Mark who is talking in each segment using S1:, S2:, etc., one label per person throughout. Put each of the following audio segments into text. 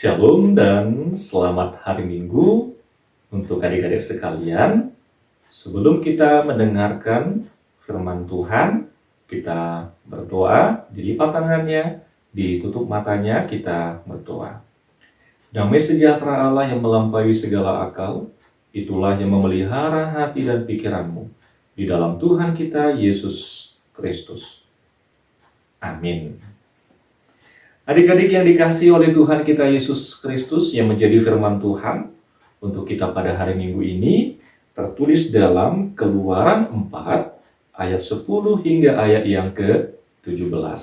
S1: Shalom dan selamat hari Minggu untuk adik-adik sekalian. Sebelum kita mendengarkan firman Tuhan, kita berdoa, dilipat tangannya, ditutup matanya, kita berdoa. Damai sejahtera Allah yang melampaui segala akal, itulah yang memelihara hati dan pikiranmu di dalam Tuhan kita Yesus Kristus. Amin. Adik-adik yang dikasihi oleh Tuhan kita Yesus Kristus yang menjadi firman Tuhan untuk kita pada hari Minggu ini tertulis dalam Keluaran 4 ayat 10 hingga ayat yang ke-17.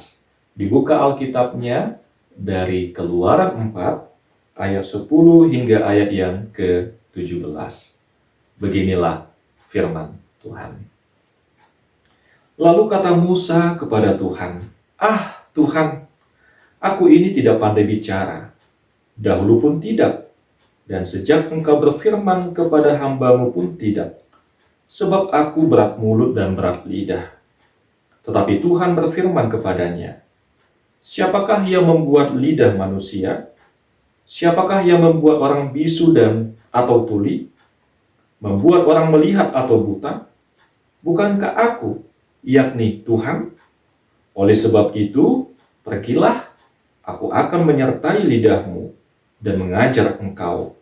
S1: Dibuka Alkitabnya dari Keluaran 4 ayat 10 hingga ayat yang ke-17. Beginilah firman Tuhan. Lalu kata Musa kepada Tuhan, "Ah Tuhan, aku ini tidak pandai bicara, dahulu pun tidak, dan sejak Engkau berfirman kepada hamba-Mu pun tidak, sebab aku berat mulut dan berat lidah." Tetapi Tuhan berfirman kepadanya, "Siapakah yang membuat lidah manusia? Siapakah yang membuat orang bisu dan atau tuli? Membuat orang melihat atau buta? Bukankah aku, yakni Tuhan? Oleh sebab itu, pergilah, aku akan menyertai lidahmu dan mengajar engkau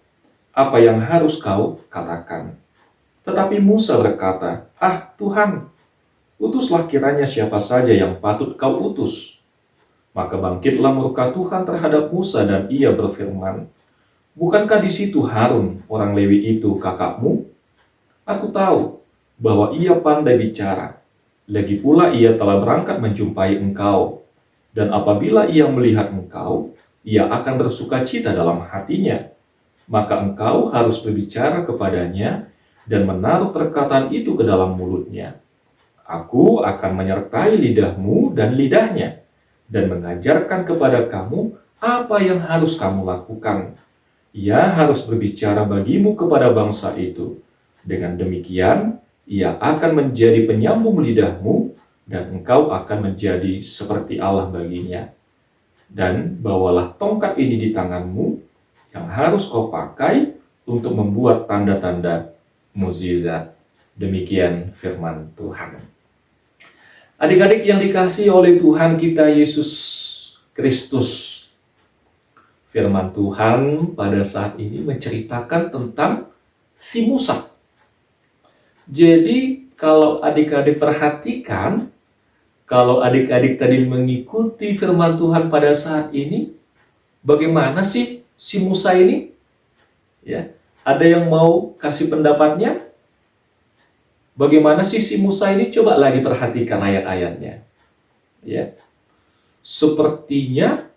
S1: apa yang harus kau katakan." Tetapi Musa berkata, "Ah Tuhan, utuslah kiranya siapa saja yang patut kau utus." Maka bangkitlah murka Tuhan terhadap Musa dan ia berfirman, "Bukankah di situ Harun orang Lewi itu kakakmu? Aku tahu bahwa ia pandai bicara. Lagi pula ia telah berangkat menjumpai engkau. Dan apabila ia melihat engkau, ia akan bersuka cita dalam hatinya. Maka engkau harus berbicara kepadanya dan menaruh perkataan itu ke dalam mulutnya. Aku akan menyertai lidahmu dan lidahnya, dan mengajarkan kepada kamu apa yang harus kamu lakukan. Ia harus berbicara bagimu kepada bangsa itu. Dengan demikian, ia akan menjadi penyambung lidahmu, dan engkau akan menjadi seperti Allah baginya. Dan bawalah tongkat ini di tanganmu, yang harus kau pakai untuk membuat tanda-tanda mukjizat." Demikian firman Tuhan. Adik-adik yang dikasihi oleh Tuhan kita Yesus Kristus, firman Tuhan pada saat ini menceritakan tentang si Musa. Jadi kalau adik-adik perhatikan, kalau adik-adik tadi mengikuti firman Tuhan pada saat ini, bagaimana sih si Musa ini? Ya, ada yang mau kasih pendapatnya? Bagaimana sih si Musa ini? Coba lagi perhatikan ayat-ayatnya. Ya. Sepertinya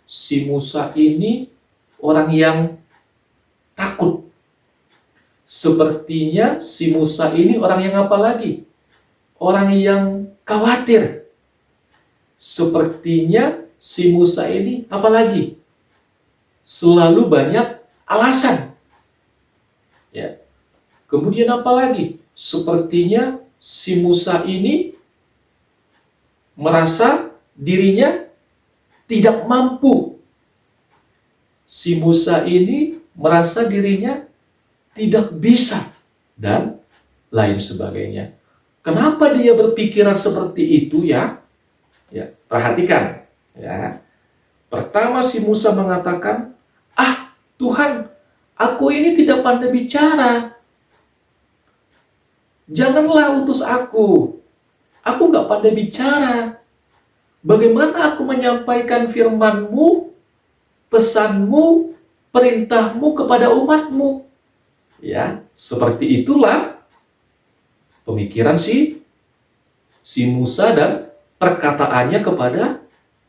S1: si Musa ini orang yang takut. Sepertinya si Musa ini orang yang apa lagi? Orang yang khawatir. Sepertinya si Musa ini apalagi? Selalu banyak alasan. Ya. Kemudian apalagi? Sepertinya si Musa ini merasa dirinya tidak mampu. Si Musa ini merasa dirinya tidak bisa dan lain sebagainya. Kenapa dia berpikiran seperti itu ya? Ya, perhatikan ya. Pertama si Musa mengatakan, "Ah Tuhan, aku ini tidak pandai bicara. Janganlah utus aku. Aku nggak pandai bicara. Bagaimana aku menyampaikan firman-Mu, pesan-Mu, perintah-Mu kepada umat-Mu?" Ya, seperti itulah pemikiran si Musa dan perkataannya kepada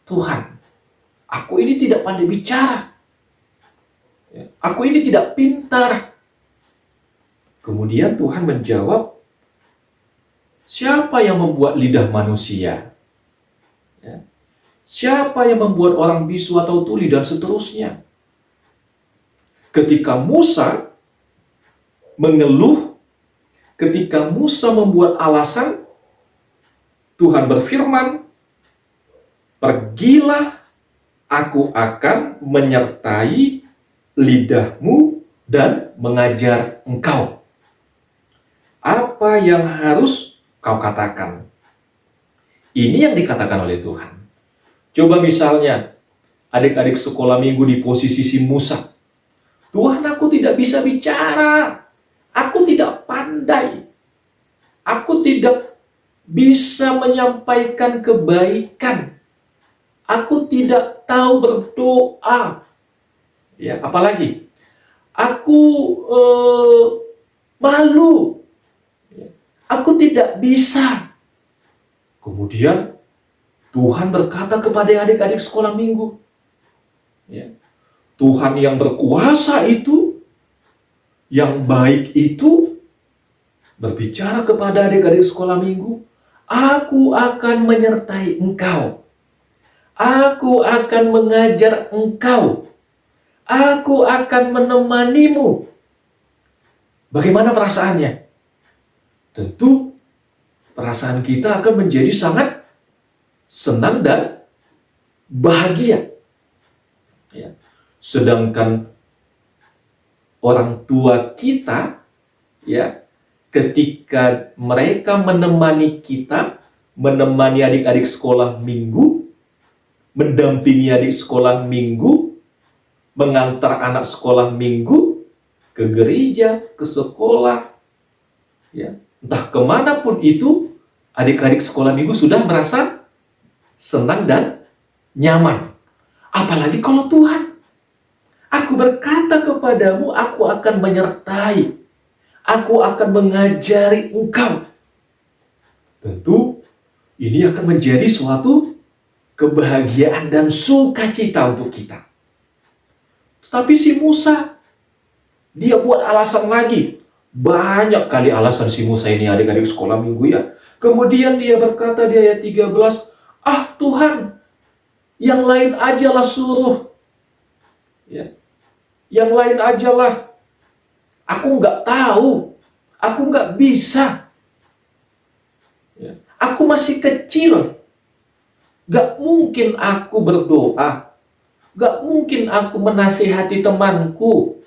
S1: Tuhan. Aku ini tidak pandai bicara. Aku ini tidak pintar. Kemudian Tuhan menjawab, "Siapa yang membuat lidah manusia? Ya. Siapa yang membuat orang bisu atau tuli?" Dan seterusnya. Ketika Musa mengeluh, ketika Musa membuat alasan, Tuhan berfirman, "Pergilah, Aku akan menyertai lidahmu dan mengajar engkau. Apa yang harus kau katakan? Ini yang dikatakan oleh Tuhan. Coba misalnya, adik-adik sekolah minggu di posisi si Musa. Tuhan, aku tidak bisa bicara. Aku tidak pandai. Aku tidak bisa menyampaikan kebaikan. Aku tidak tahu berdoa. Ya, apalagi? Aku malu. Aku tidak bisa. Kemudian Tuhan berkata kepada adik-adik sekolah minggu, ya, Tuhan yang berkuasa itu, yang baik itu, berbicara kepada adik-adik sekolah minggu, aku akan menyertai engkau. Aku akan mengajar engkau. Aku akan menemanimu. Bagaimana perasaannya? Tentu perasaan kita akan menjadi sangat senang dan bahagia. Ya. Sedangkan orang tua kita, ya, ketika mereka menemani kita, menemani adik-adik sekolah minggu, mendampingi adik sekolah minggu, mengantar anak sekolah minggu ke gereja, ke sekolah, ya, entah kemanapun itu, adik-adik sekolah minggu sudah merasa senang dan nyaman. Apalagi kalau Tuhan, aku berkata kepadamu, aku akan menyertai, aku akan mengajari engkau. Tentu ini akan menjadi suatu kebahagiaan dan sukacita untuk kita. Tetapi si Musa, dia buat alasan lagi. Banyak kali alasan si Musa ini, adik-adik sekolah minggu, ya. Kemudian dia berkata di ayat 13, Tuhan, yang lain ajalah suruh. Ya. Yang lain ajalah. Aku nggak tahu. Aku nggak bisa. Ya. Aku masih kecil. Gak mungkin aku berdoa. Gak mungkin aku menasihati temanku.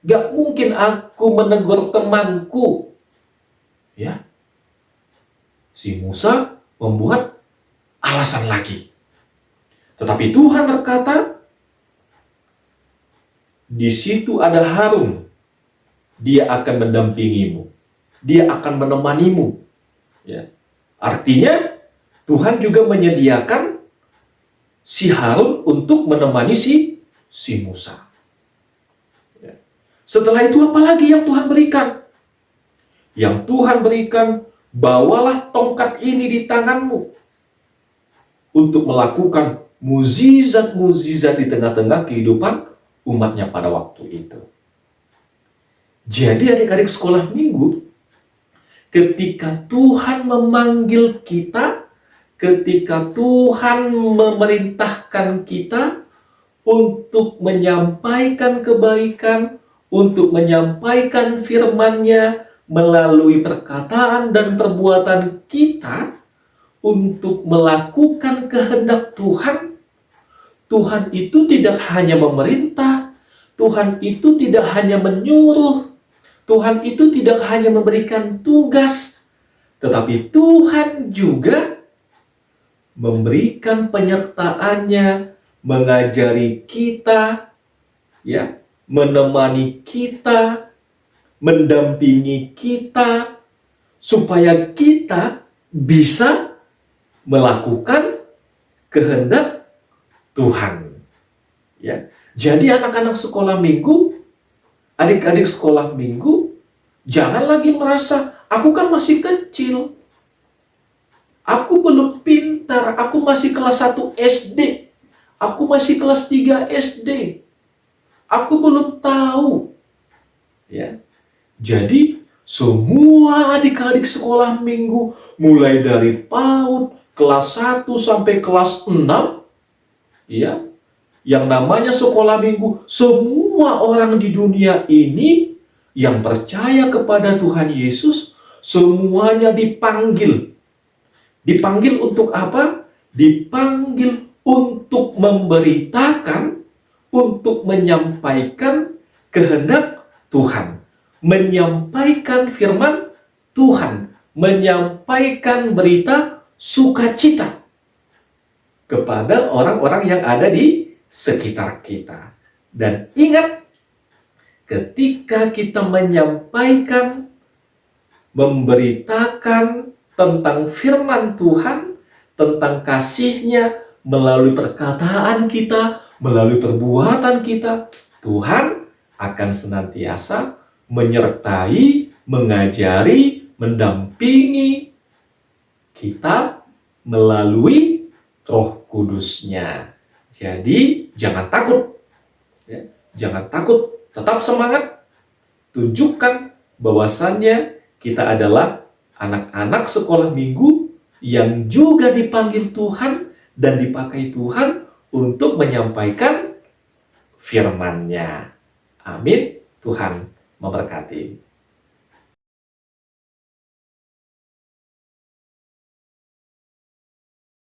S1: Gak mungkin aku menegur temanku. Ya. Si Musa membuat alasan lagi. Tetapi Tuhan berkata, di situ ada Harun. Dia akan mendampingimu. Dia akan menemanimu. Ya. Artinya, Tuhan juga menyediakan si Harun untuk menemani si Musa. Ya. Setelah itu apalagi yang Tuhan berikan? Yang Tuhan berikan, bawalah tongkat ini di tanganmu untuk melakukan mukjizat-mukjizat di tengah-tengah kehidupan umatnya pada waktu itu. Jadi adik-adik sekolah minggu, ketika Tuhan memanggil kita, ketika Tuhan memerintahkan kita untuk menyampaikan kebaikan, untuk menyampaikan firman-Nya melalui perkataan dan perbuatan kita, untuk melakukan kehendak Tuhan, Tuhan itu tidak hanya memerintah, Tuhan itu tidak hanya menyuruh, Tuhan itu tidak hanya memberikan tugas, tetapi Tuhan juga memberikan penyertaannya, mengajari kita, ya, menemani kita, mendampingi kita, supaya kita bisa melakukan kehendak Tuhan. Ya. Jadi anak-anak sekolah minggu, adik-adik sekolah minggu, jangan lagi merasa, aku kan masih kecil, aku belum pintar, aku masih kelas 1 SD, aku masih kelas 3 SD, aku belum tahu. Ya. Jadi, semua adik-adik sekolah minggu, mulai dari PAUD, kelas 1 sampai kelas 6, ya, yang namanya sekolah minggu, semua orang di dunia ini yang percaya kepada Tuhan Yesus, semuanya dipanggil. Dipanggil untuk apa? Dipanggil untuk memberitakan, untuk menyampaikan kehendak Tuhan, menyampaikan firman Tuhan, menyampaikan berita sukacita kepada orang-orang yang ada di sekitar kita. Dan ingat, ketika kita menyampaikan, memberitakan tentang firman Tuhan, tentang kasih-Nya melalui perkataan kita, melalui perbuatan kita, Tuhan akan senantiasa menyertai, mengajari, mendampingi kita melalui Roh Kudus-Nya. Jadi jangan takut, ya. Jangan takut, tetap semangat. Tunjukkan bahwasannya kita adalah anak-anak sekolah minggu yang juga dipanggil Tuhan dan dipakai Tuhan untuk menyampaikan firman-Nya. Amin. Tuhan memberkati.